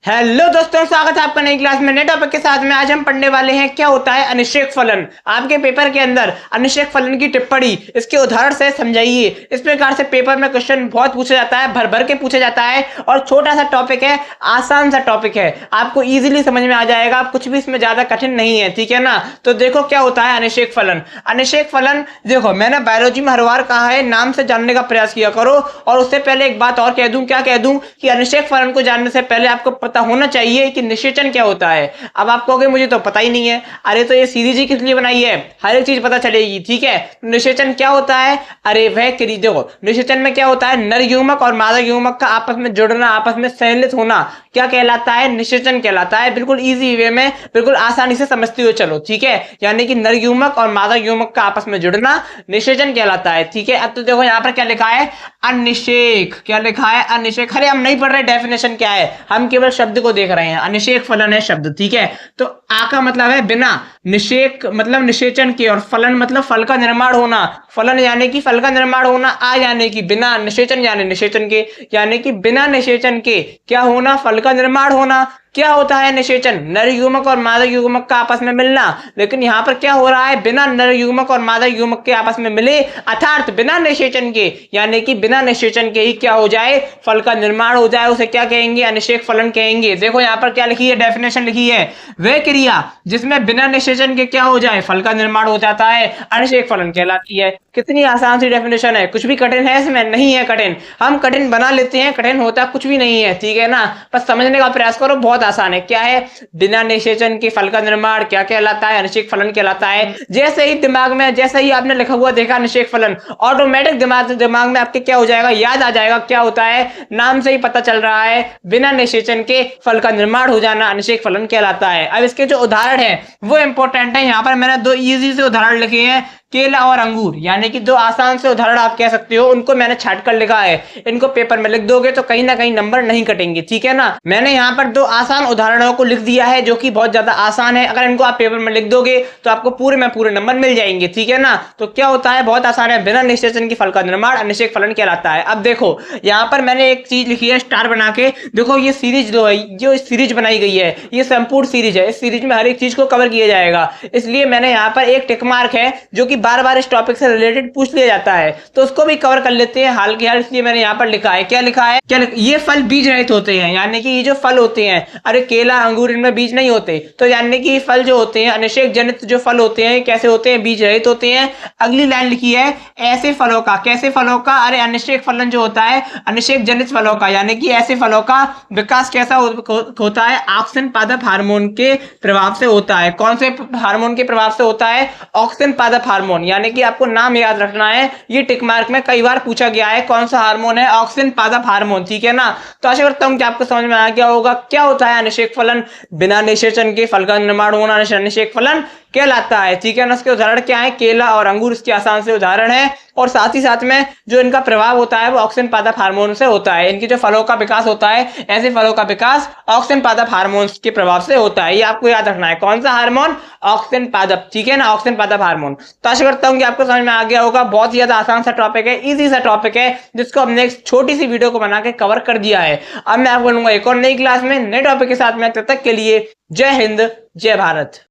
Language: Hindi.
हेलो दोस्तों, स्वागत है आपका नई क्लास में नए टॉपिक के साथ में। आज हम पढ़ने वाले हैं क्या होता है अनिश्चयक फलन। आपके पेपर के अंदर अनिश्चयक फलन की टिप्पणी इसके उदाहरण से समझाइए। इस प्रकार से पेपर में क्वेश्चन बहुत पूछा जाता है, भर भर के पूछा जाता है और छोटा सा टॉपिक है, आसान सा टॉपिक है, आपको इजीली समझ में आ जाएगा। कुछ भी इसमें ज्यादा कठिन नहीं है, ठीक है ना। तो देखो क्या होता है अनिश्चयक फलन। अनिश्चयक फलन देखो, मैंने बायोलॉजी में हर बार कहा है नाम से जानने का प्रयास किया करो। और उससे पहले एक बात और कह दूं, क्या कह दूं कि अनिश्चयक फलन को जानने से पहले आपको पता होना चाहिए कि निषेचन क्या होता है। अब आप कहोगे मुझे तो पता ही नहीं है। अरे तो ये सीरीज ही किस लिए बनाई है, हर एक चीज पता चलेगी, ठीक है। निषेचन क्या होता है, अरे वह देखो निषेचन में क्या होता है, नर युग्मक और मादा युग्मक का आपस में जुड़ना, आपस में सहलित होना क्या कहलाता है, निषेचन कहलाता है। बिल्कुल इजी वे में, बिल्कुल आसानी से समझते हुए चलो, ठीक है। यानी कि नर युग्मक और मादा युग्मक का आपस में जुड़ना निषेचन कहलाता है, ठीक है। अब तो देखो यहाँ पर क्या लिखा है, अनिषेक। क्या लिखा है, अनिषेक। अरे हम नहीं पढ़ रहे डेफिनेशन क्या है, हम केवल शब्द को देख रहे हैं। अनिषेक फलन है शब्द, ठीक है। तो आ का मतलब है बिना, निषेक मतलब निषेचन के, और फलन मतलब फल का निर्माण होना। फलन यानी कि फल का निर्माण होना, आ यानी कि बिना, निषेचन यानी निषेचन के, यानी कि बिना निषेचन के क्या होना, फल का निर्माण होना। क्या होता है निषेचन, नर युग्मक और मादा युग्मक का आपस में मिलना। लेकिन यहां पर क्या हो रहा है, बिना नर युग्मक और मादा युग्मक के आपस में मिले, अर्थात बिना निषेचन के, यानी कि बिना निषेचन के ही क्या हो जाए, फल का निर्माण हो जाए, उसे क्या कहेंगे, अनिषेक फलन कहेंगे। देखो यहां पर क्या लिखी है, डेफिनेशन लिखी है, वह क्रिया जिसमें बिना निषेचन के क्या हो जाए, फल का निर्माण हो जाता है, अनिषेक फलन कहलाती है। कितनी आसान सी डेफिनेशन है, कुछ भी कठिन है इसमें नहीं है। कठिन हम कठिन बना लेते हैं, कठिन होता कुछ भी नहीं है, ठीक है ना। बस समझने का प्रयास करो, बहुत आसान है। क्या है, बिना निषेचन के फल का निर्माण क्या कहलाता है, अनिषेक फलन कहलाता है। जैसे ही दिमाग में, जैसे ही आपने लिखा हुआ देखा अनिषेक फलन, ऑटोमेटिक दिमाग में आपके क्या हो जाएगा, याद आ जाएगा। क्या होता है, नाम से ही पता चल रहा है, बिना निषेचन के फल का निर्माण हो जाना अनिषेक फलन कहलाता है। अब इसके जो उदाहरण है वो इंपॉर्टेंट है। यहाँ पर मैंने दो इजी से उदाहरण लिखे हैं, केला और अंगूर, यानी कि दो आसान से उदाहरण आप कह सकते हो, उनको मैंने छाट कर लिखा है। इनको पेपर में लिख दोगे तो कहीं ना कहीं नंबर नहीं कटेंगे, ठीक है ना। मैंने यहाँ पर दो आसान उदाहरणों को लिख दिया है जो कि बहुत ज्यादा आसान है। अगर इनको आप पेपर में लिख दोगे तो आपको पूरे में पूरे नंबर मिल जाएंगे, ठीक है ना। तो क्या होता है, बहुत आसान है, बिना निषेचन की फल का निर्माण अनिषेक फलन कहलाता है। अब देखो यहाँ पर मैंने एक चीज लिखी है स्टार बना के, देखो ये सीरीज जो है, जो सीरीज बनाई गई है, ये संपूर्ण सीरीज है। इस सीरीज में हर एक चीज को कवर किया जाएगा, इसलिए मैंने यहाँ पर एक टिक मार्क है जो कि बार बार इस टॉपिक से रिलेटेड पूछ लिया जाता है, तो उसको भी कवर कर लेते हैं हाल के हाल। इसलिए मैंने यहाँ पर लिखा है, क्या लिखा है, ये फल बीज रहित होते हैं, यानी कि ये जो फल होते हैं, अरे केला अंगूर इनमें बीज नहीं होते, तो यानी कि फल जो होते हैं, अनिषेक जनित जो फल होते हैं, कैसे होते हैं, बीज रहित होते हैं। अगली लाइन लिखी है, ऐसे फलों का, कैसे फलों का, अरे अनिषेक फलन जो होता है अनिषेक जनित फलों का, यानी कि ऐसे फलों का विकास कैसा होता है, ऑक्सिन पादप हार्मोन के प्रभाव से होता है। कौन से हार्मोन के प्रभाव से होता है, ऑक्सिन पादप हार्मोन। यानी कि आपको नाम याद रखना है, ये टिक मार्क में कई बार पूछा गया है, कौन सा हार्मोन है, ऑक्सिन पादप हार्मोन, ठीक है ना। तो आशा करता हूं कि आपको समझ में आ गया होगा क्या होता है अनिषेक फलन। बिना निषेचन के फल का निर्माण होना अनिषेक फलन कहलाता है, ठीक है ना। इसके उदाहरण क्या है, केला और अंगूर इसके आसान से उदाहरण है। और साथ ही साथ में जो इनका प्रभाव होता है वो ऑक्सिन पादप हार्मोन से होता है। इनकी जो फलों का विकास होता है, ऐसे फलों का विकास ऑक्सिन पादप हार्मोन के प्रभाव से होता है। ये आपको याद रखना है, कौन सा हार्मोन, ऑक्सिन पादप, ठीक है ना, ऑक्सिन पादप हार्मोन। तो आशा करता हूं कि आपको समझ में आ गया होगा। बहुत ही ज्यादा आसान सा टॉपिक है, इजी सा टॉपिक है, जिसको हमने एक छोटी सी वीडियो को बना के कवर कर दिया है। अब मैं आपको मिलूंगा एक और नई क्लास में नए टॉपिक के साथ में, तब तक के लिए जय हिंद, जय भारत।